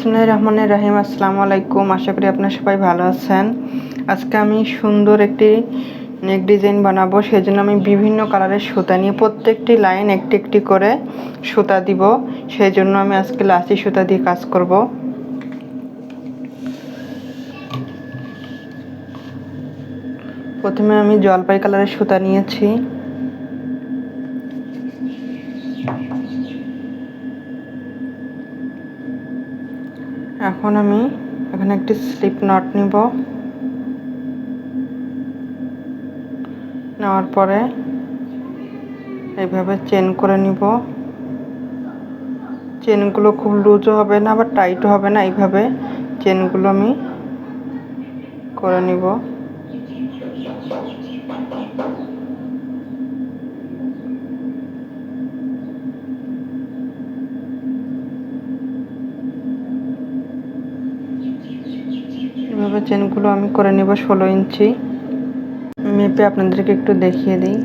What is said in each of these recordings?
বিসমিল্লাহির রহমানির রহিম। আসসালামু আলাইকুম। আশা করি আপনারা সবাই ভালো আছেন। আজকে আমি সুন্দর একটি নেক ডিজাইন বানাবো। সেজন্য আমি বিভিন্ন কালারের সুতা নিয়ে প্রত্যেকটি লাইন একটি একটি করে সুতা দিব। সেই জন্য আমি আজকে লাচি সুতা দিয়ে কাজ করব। প্রথমে আমি জলপাই কালারের সুতা নিয়েছি। এখন আমি এখানে একটি স্লিপ নট নিব। নেওয়ার পরে এইভাবে চেন করে নিব। চেনগুলো খুব লুজও হবে না আবার টাইটও হবে না, এইভাবে চেনগুলো আমি করে নিব। এভাবে চেনগুলো আমি করে নেব 16 ইঞ্চি। মেপে আপনাদেরকে একটু দেখিয়ে দিই।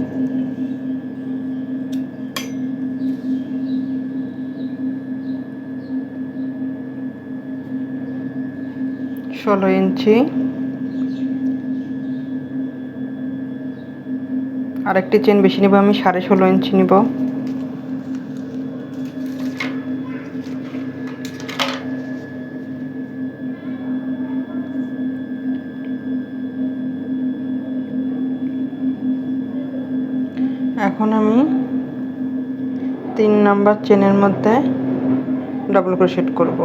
ষোলো ইঞ্চি। আরেকটি চেন বেশি নেব, আমি 16.5 ইঞ্চি নিব। এখন আমি 3 নাম্বার চেনের মধ্যে ডাবল ক্রোশেট করব।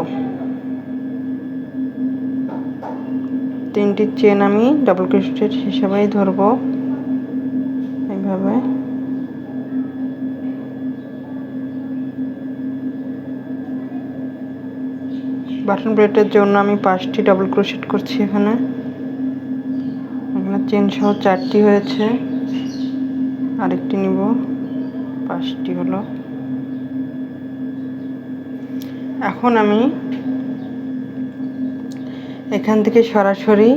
3টি চেন আমি ডাবল ক্রোশেট হিসাবেই ধরব। এইভাবে বাটন প্লেটের জন্য আমি 5টি ডাবল ক্রোশেট করছি। এখানে চেন সহ 4টি হয়েছে, আরেকটি নিব, 5টি হলো। এখন আমি এখান থেকে সরাসরি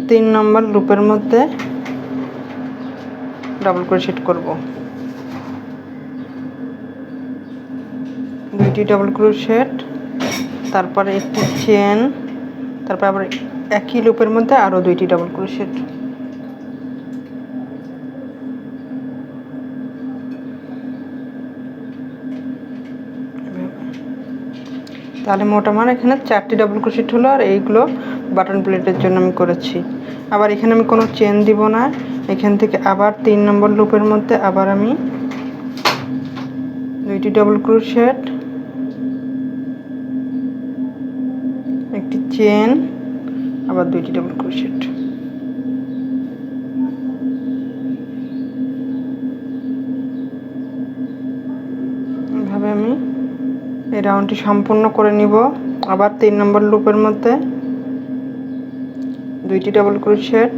3 নম্বর লুপের মধ্যে ডাবল ক্রোশেট করব। 2টি ডাবল ক্রোশেট, তারপরে একটি চেন, তারপর আবার একই লুপের মধ্যে আরও 2টি ডাবল ক্রোশেট। তাহলে মোট আমার এখানে 4টি ডাবল ক্রোশেট হলো। আর এইগুলো বাটন প্লেটের জন্য আমি করেছি। আবার এখানে আমি কোনো চেন দিব না। এখান থেকে আবার 3 নম্বর লুপের মধ্যে আবার আমি 2টি ডাবল ক্রোশেট, একটি চেন, আবার 2টি ডাবল ক্রোশেট। এভাবে আমি এই রাউন্ডটি সম্পূর্ণ করে নিব। আবার 3 নম্বর লুপের মধ্যে 2টি ডাবল ক্রোশেট,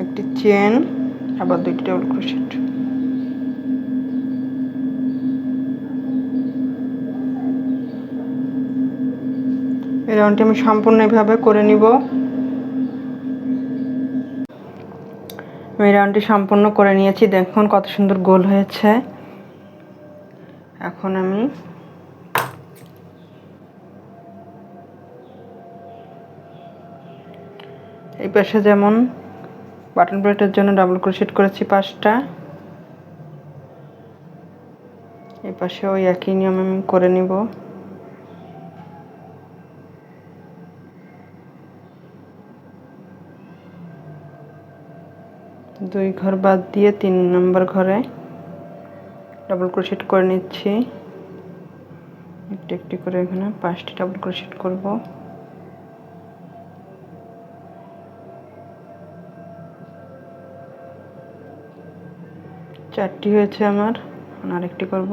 একটি চেন, আবার 2টি ডাবল ক্রোশেট। এই রাউন্ডটি আমি সম্পূর্ণ এভাবে করে নিব। আমি রাউন্ডটি সম্পূর্ণ করে নিয়েছি। দেখুন কত সুন্দর গোল হয়েছে। এখন আমি এই পাশে যেমন বাটন প্লেটের জন্য ডাবল ক্রোশেট করেছি 5টা, এই পাশে ওই একই নিয়ম আমি করে নিব। দুই ঘর বাদ দিয়ে 3 নম্বর ঘরে ডাবল ক্রোশেট করে নিচ্ছি। একটি একটি করে এখানে 5টি ডাবল ক্রোশেট করব। চারটি হয়েছে আমার, আরেকটি করব।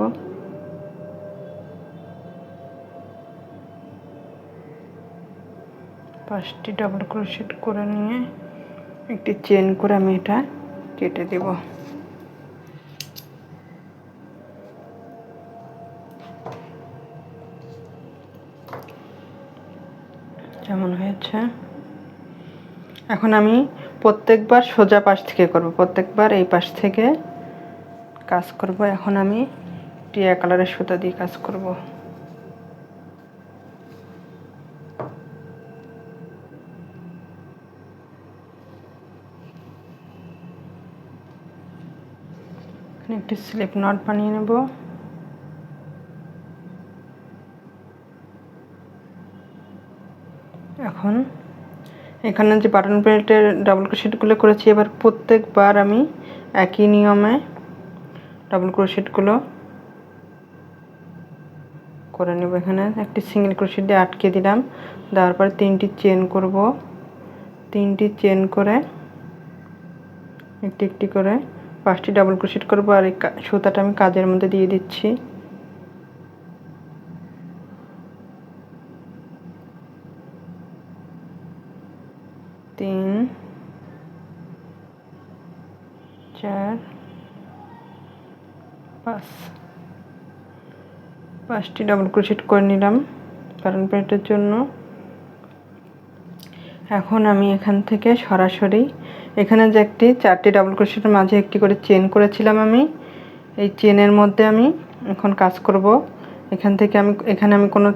পাঁচটি ডাবল ক্রোশেট করে নিয়ে একটি চেন করে আমি এটা কেটে দেব। যেমন হয়েছে। এখন আমি প্রত্যেকবার সোজা পাশ থেকে করব, প্রত্যেকবার এই পাশ থেকে কাজ করব। এখন আমি টিয়া কালারের সুতা দিয়ে কাজ করব। এখানে একটি স্লিপ নট বানিয়ে নেব। এখন এখানে যে বাটন প্লেটের ডাবল ক্রোশেটগুলো করেছি, এবার প্রত্যেকবার আমি একই নিয়মে ডাবল ক্রোশেটগুলো করে নেব। এখানে একটি সিঙ্গেল ক্রোশেট দিয়ে আটকে দিলাম, দেওয়ার পর 3টি চেন করব। 3টি চেন করে একটি একটি করে 5টি ডাবল ক্রোশেট করব। আর এই সুতাটা আমি কাজের মধ্যে দিয়ে দিচ্ছি। তিন, 4, 5, 5টি ডাবল ক্রোশেট করে নিলাম বাটন প্লেটের জন্য। এখন আমি এখান থেকে সরাসরি এখানে যে 4টি ডাবল ক্রোশেটের মাঝে একটি করে চেন করেছিলাম, আমি এই চেনের মধ্যে আমি এখন কাজ করব। এখানে আমি কোনো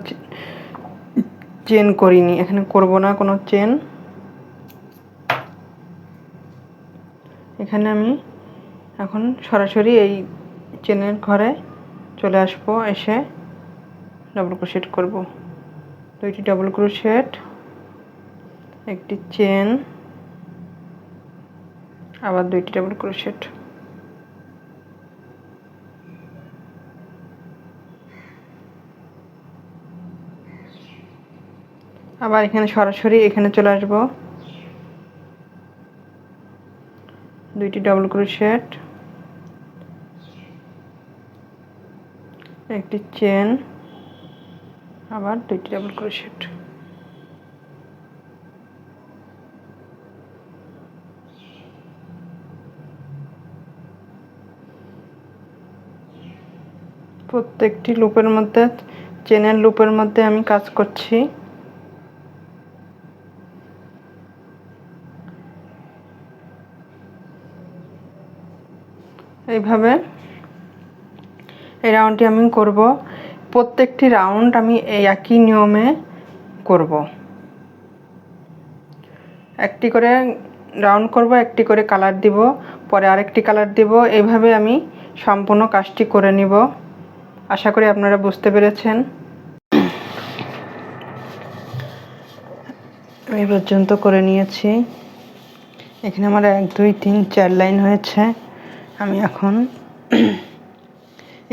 চেন করিনি, এখানে করব না কোনো চেন। এখানে আমি এখন সরাসরি এই চেনের ঘরে চলে আসবো, এসে ডাবল ক্রোশেট করব। 2টি ডাবল ক্রোশেট, একটি চেন, আবার 2টি ডাবল ক্রোশেট। আবার এখানে সরাসরি এখানে চলে আসব, 2টি ডাবল ক্রোশেট, একটি চেন, আবার 2টি ডাবল ক্রোশেট। প্রত্যেকটি লুপের মধ্যে, চেনের লুপের মধ্যে আমি কাজ করছি। এইভাবে এই রাউন্ডটি আমি করব। প্রত্যেকটি রাউন্ড আমি এই একই নিয়মে করব। একটি করে রাউন্ড করব, একটি করে কালার দিব, পরে আরেকটি কালার দিব। এইভাবে আমি সম্পূর্ণ কাজটি করে নিব। আশা করি আপনারা বুঝতে পেরেছেন। এই পর্যন্ত করে নিয়েছি। এখানে আমার 1, 2, 3, 4 লাইন হয়েছে। আমি এখন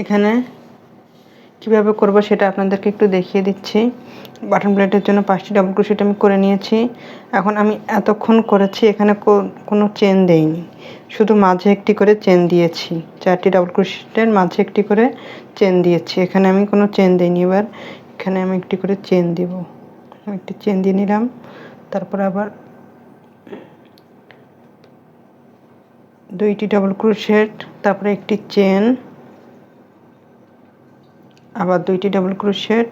এখানে কিভাবে করব সেটা আপনাদেরকে একটু দেখিয়ে দিচ্ছি। বাটন প্লেটের জন্য 5টি ডাবল ক্রোশেট আমি করে নিয়েছি। এখন আমি এতক্ষণ করেছি, এখানে কোনো চেন দেইনি, শুধু মাঝে একটি করে চেন দিয়েছি। 4টি ডাবল ক্রোশেটের মাঝে একটি করে চেন দিয়েছি, এখানে আমি কোনো চেন দিইনি। এবার এখানে আমি একটি করে চেন দিব। একটি চেন দিয়ে নিলাম, তারপর আবার 2টি ডাবল ক্রোশেট, তারপরে একটি চেন, আবার 2টি ডাবল ক্রোশেট,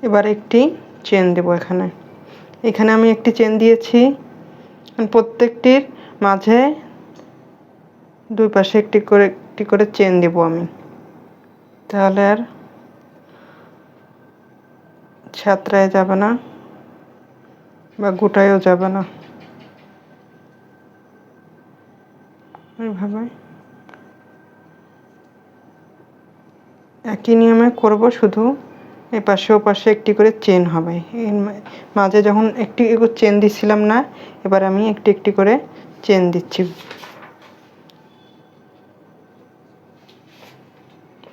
এবার একটি চেন দেব। এখানে আমি একটি চেন দিয়েছি। প্রত্যেকটির মাঝে দুই পাশে একটি করে চেন দেব আমি, তাহলে আর ছাত্রায় যাবে না বা গোটায়ও যাবে না। এইভাবে একই নিয়মে করব, শুধু এই পাশে ও পাশে একটি করে চেন হবে। মাঝে যখন একটি চেন দিছিলাম না, এবার আমি একটি একটি করে চেন দিচ্ছি।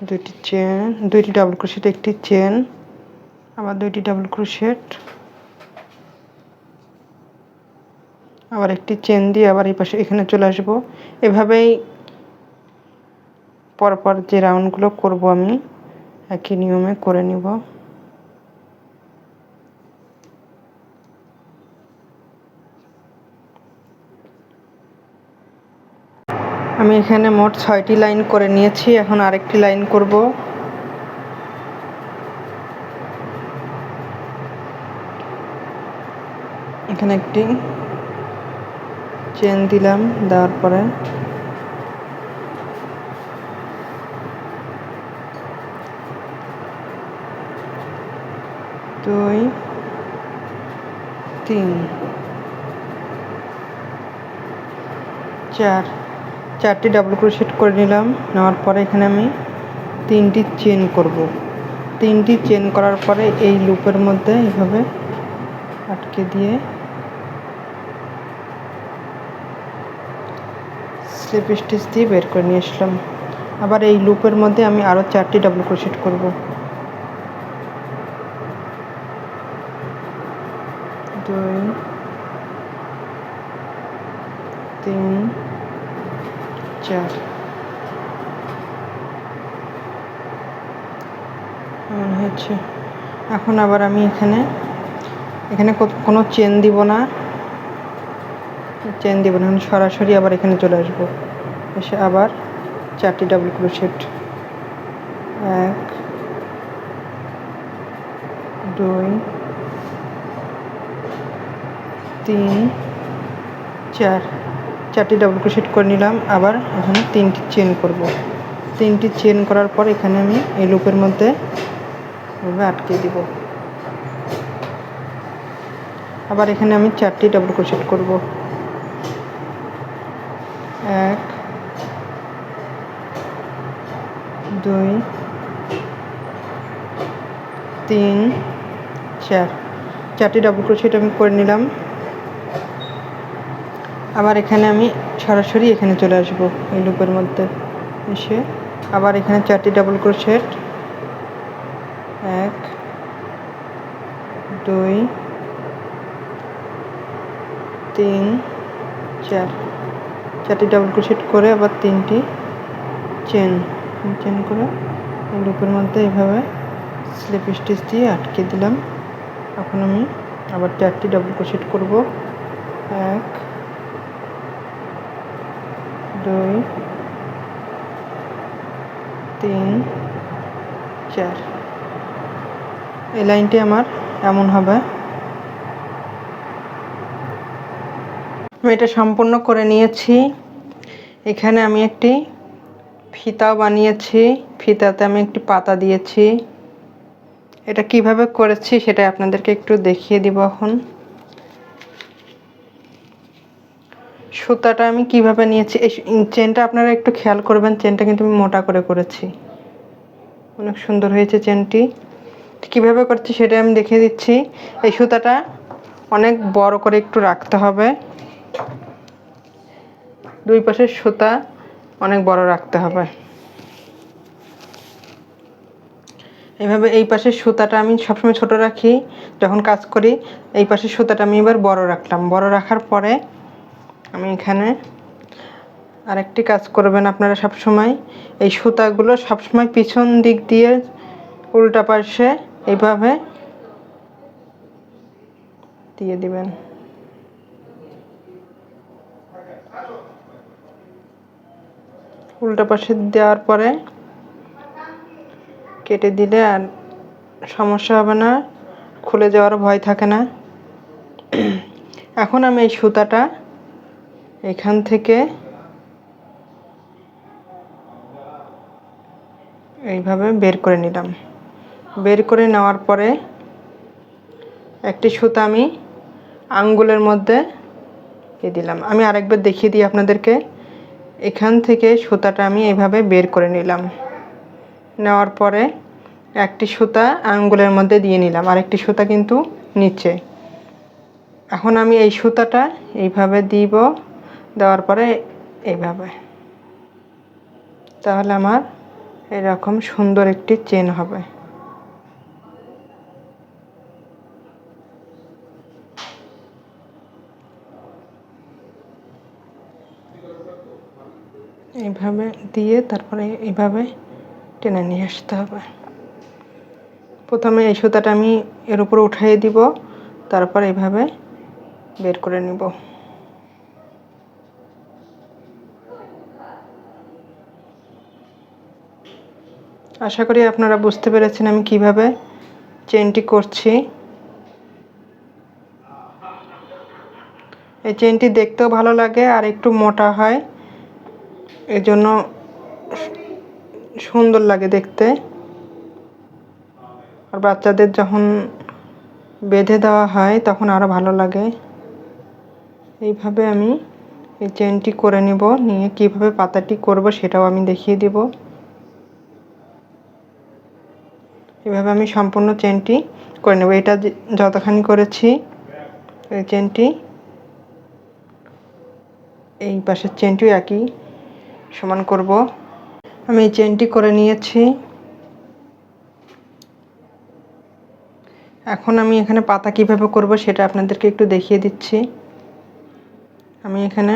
2টি চেন, 2টি ডাবল ক্রোশেট, একটি চেন, আবার 2টি ডাবল ক্রোশেট, আবার একটি চেন দিয়ে আবার এই পাশে এখানে চলে আসব। এভাবেই পরপর যে রাউন্ডগুলো করব আমি একই নিয়মে করে নিব। আমি এখানে মোট 6টি লাইন করে নিয়েছি। এখন আরেকটি লাইন করব। এখানে একটি চেন দিলাম, দেওয়ার পরে দুই তিন চারটি ডাবল ক্রোশেট করে নিলাম। নেওয়ার পরে এখানে আমি 3টি চেন করব। 3টি চেন করার পরে এই লুপের মধ্যে এইভাবে আটকে দিয়ে স্লিপ স্টিচ দিয়ে বের করে নিয়ে আসলাম। আবার এই লুপের মধ্যে আমি আরও 4টি ডাবল ক্রোশেট করব। 2 3 4 এমন হচ্ছে। এখন আবার আমি এখানে কোনো চেন দিব না, আমি সরাসরি আবার এখানে চলে আসবো। এসে আবার 4টি ডাবল ক্রোশেট, 1 2 3 4 4টি ডাবল ক্রোশেট করে নিলাম। আবার এখানে 3টি চেন করব। 3টি চেন করার পর এখানে আমি এই লুপের মধ্যে এভাবে আটকে দিব। আবার এখানে আমি 4টি ডাবল ক্রোশেট করব। 1 2 3 4 4টি ডাবল ক্রোশেট আমি করে নিলাম। আবার এখানে আমি সরাসরি এখানে চলে আসব এই লুপের মধ্যে। এসে আবার এখানে 4টি ডাবল ক্রোশেট, 1 2 3 4 4টি ডাবল ক্রোশেট করে আবার 3টি চেন করে এই লুপের মধ্যে এইভাবে স্লিপ স্টিচ দিয়ে আটকে দিলাম। এখন আমি আবার 4টি ডাবল ক্রোশেট করব। 1 2 3 4 এই লাইনটি আমার এমন হবে। আমি এটা সম্পূর্ণ করে নিয়েছি। এখানে আমি একটি ফিতাও বানিয়েছি, ফিতাতে আমি একটি পাতা দিয়েছি। এটা কিভাবে করেছি সেটা আপনাদেরকে একটু দেখিয়ে দিব। এখন সুতাটা আমি কিভাবে নিয়েছি, এই চেনটা আপনারা একটু খেয়াল করবেন। চেনটা কিন্তু আমি মোটা করে করেছি, অনেক সুন্দর হয়েছে চেনটি। কিভাবে করছি সেটা আমি দেখিয়ে দিচ্ছি। এই সুতাটা অনেক বড় করে একটু রাখতে হবে, দুই পাশের সুতা অনেক বড় রাখতে হবে। এইভাবে এই পাশের সুতাটা আমি সবসময় ছোট রাখি যখন কাজ করি। এই পাশের সুতাটা আমি এবার বড় রাখলাম। বড় রাখার পরে আমি এখানে আরেকটি কাজ করবেন আপনারা সবসময়, এই সুতাগুলো সবসময় পিছন দিক দিয়ে উল্টা পাশে এইভাবে দিয়ে দিবেন। উল্টা পাশে দেওয়ার পরে কেটে দিলে আর সমস্যা হবে না, খুলে যাওয়ার ভয় থাকে না। এখন আমি এই সুতাটা এখান থেকে এইভাবে বের করে নিলাম। বের করে নেওয়ার পরে একটি সুতা আমি আঙ্গুলের মধ্যে দিয়ে দিলাম। আমি আরেকবার দেখিয়ে দিই আপনাদেরকে। এখান থেকে সুতাটা আমি এইভাবে বের করে নিলাম। নেওয়ার পরে একটি সুতা আঙ্গুলের মধ্যে দিয়ে নিলাম, আরেকটি সুতা কিন্তু নিচে। এখন আমি এই সুতাটা এইভাবে দিব, দেওয়ার পরে এইভাবে, তাহলে আমার এরকম সুন্দর একটি চেন হবে। এইভাবে দিয়ে তারপরে এইভাবে টেনে নিয়ে আসতে হবে। প্রথমে এই সুতাটা আমি এর উপরে উঠিয়ে দিব, তারপর এইভাবে বের করে নিব। আশা করি আপনারা বুঝতে পেরেছেন আমি কিভাবে চেনটি করছি। এই চেনটি দেখতেও ভালো লাগে আর একটু মোটা হয়, এজন্য সুন্দর লাগে দেখতে। আর বাচ্চাদের যখন বেঁধে দেওয়া হয় তখন আরও ভালো লাগে। এইভাবে আমি এই চেনটি করে নিব, নিয়ে কিভাবে পাতাটি করব সেটাও আমি দেখিয়ে দেব। এভাবে আমি সম্পূর্ণ চেনটি করে নেব। এটা যতখানি করেছি এই চেনটি, এই পাশের চেনটিও একই সমান করব। আমি এই চেনটি করে নিয়েছি। এখন আমি এখানে পাতা কিভাবে করব সেটা আপনাদেরকে একটু দেখিয়ে দিচ্ছি। আমি এখানে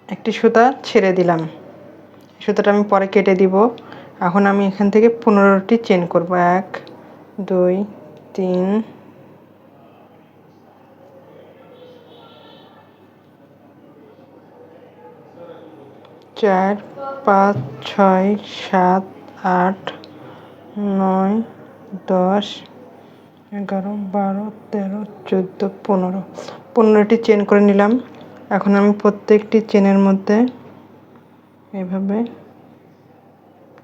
একটি সুতা ছেড়ে দিলাম, সুতাটা আমি পরে কেটে দিব। এখন আমি এখান থেকে 15টি চেন করব। 1 2 3 4 5 6 7 8 9 10 11 12 13 14 15, 15টি চেন করে নিলাম। এখন আমি প্রত্যেকটি চেনের মধ্যে এভাবে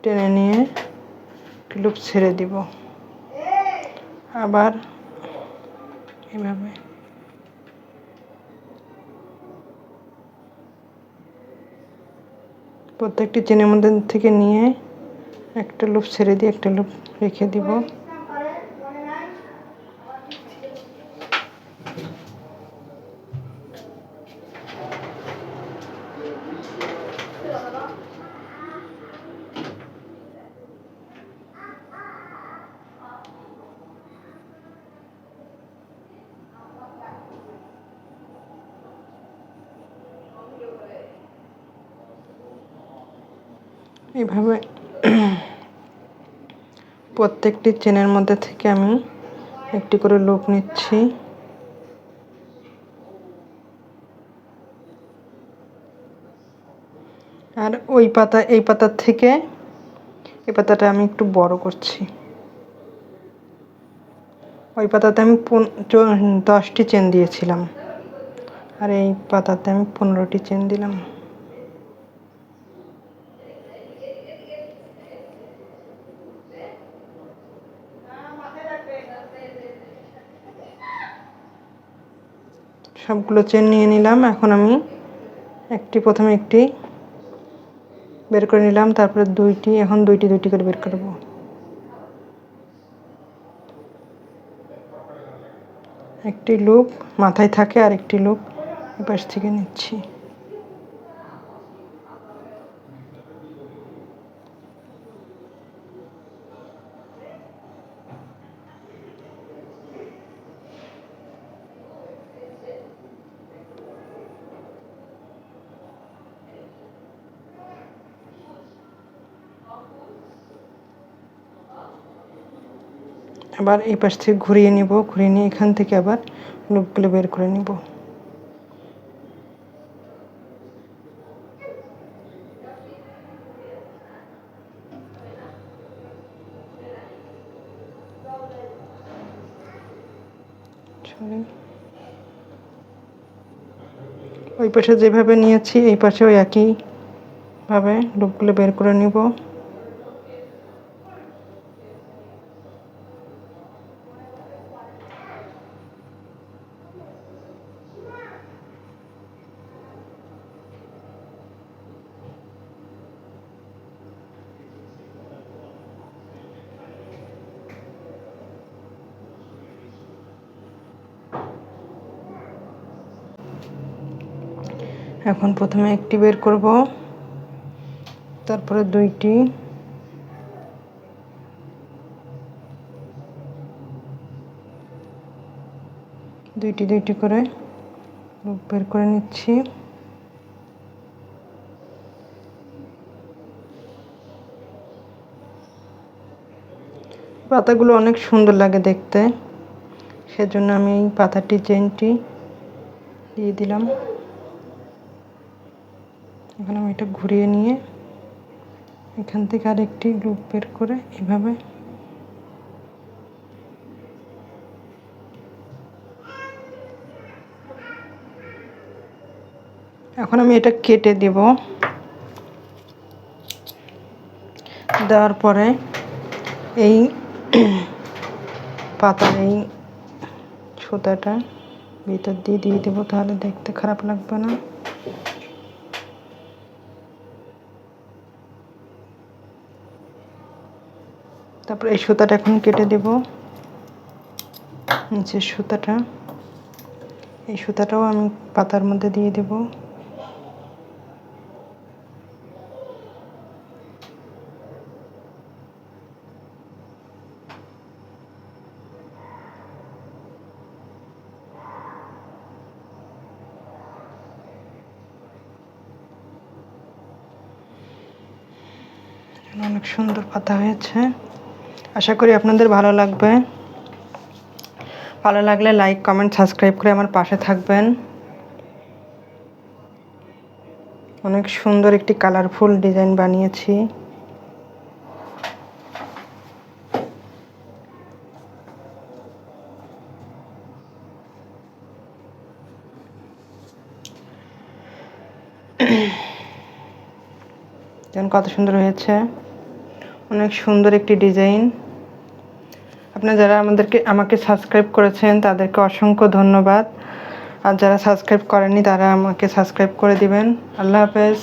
টেনে নিয়ে লুপ ছেড়ে দিব। আবার এভাবে প্রত্যেকটি চেনের মধ্যে থেকে নিয়ে একটা লুপ ছেড়ে দিয়ে একটা লুপ রেখে দিব। এইভাবে প্রত্যেকটি চেনের মধ্যে থেকে আমি একটি করে লুপ নিচ্ছি। আর এই পাতার থেকে এই পাতাটা আমি একটু বড় করছি। ওই পাতাতে আমি 10টি চেন দিয়েছিলাম, আর এই পাতাতে আমি 15টি চেন দিলাম। সবগুলো চেন নিয়ে নিলাম। এখন আমি প্রথমে একটি বের করে নিলাম, তারপরে দুইটি, এখন দুইটি করে বের করব। একটি লুপ মাথায় থাকে আর একটি লুপ এপাশ থেকে নিচ্ছি। আবার এই পাশ থেকে ঘুরিয়ে নিব, ঘুরিয়ে নিয়ে এখান থেকে আবার লুপগুলো বের করে নিব। ওই পাশে যেভাবে নিয়েছি এই পাশেও একইভাবে লুপগুলো বের করে নিব। এখন প্রথমে একটি বের করব, তারপরে দুইটি, দুইটি করে লুপ বের করে নিচ্ছি। পাতাগুলো অনেক সুন্দর লাগে দেখতে, সেজন্য আমি এই পাতাটি চেনটি দিয়ে দিলাম। এখন আমি এটা ঘুরিয়ে নিয়ে এখান থেকে আরেকটি লুপ বের করে এভাবে এখন আমি এটা কেটে দেব। দেওয়ার পরে এই পাতার এই সুতাটা ভিতর দিয়ে দেবো, তাহলে দেখতে খারাপ লাগবে না। তারপর এই সুতাটা এখন কেটে দেব, নিচের সুতাটা। এই সুতাটাও আমি পাতার মধ্যে দিয়ে দেব। অনেক সুন্দর পাতা হয়েছে। আশা করি আপনাদের ভালো লাগবে। ভালো লাগলে লাইক, কমেন্ট, সাবস্ক্রাইব করে আমার পাশে থাকবেন। অনেক সুন্দর একটি কালারফুল ডিজাইন বানিয়েছি। যেমন কত সুন্দর হয়েছে, অনেক সুন্দর একটি ডিজাইন। আপনারা যারা আমাকে সাবস্ক্রাইব করেছেন তাদেরকে অসংখ্য ধন্যবাদ। আর যারা সাবস্ক্রাইব করেননি তারা আমাকে সাবস্ক্রাইব করে দিবেন। আল্লাহ হাফেজ।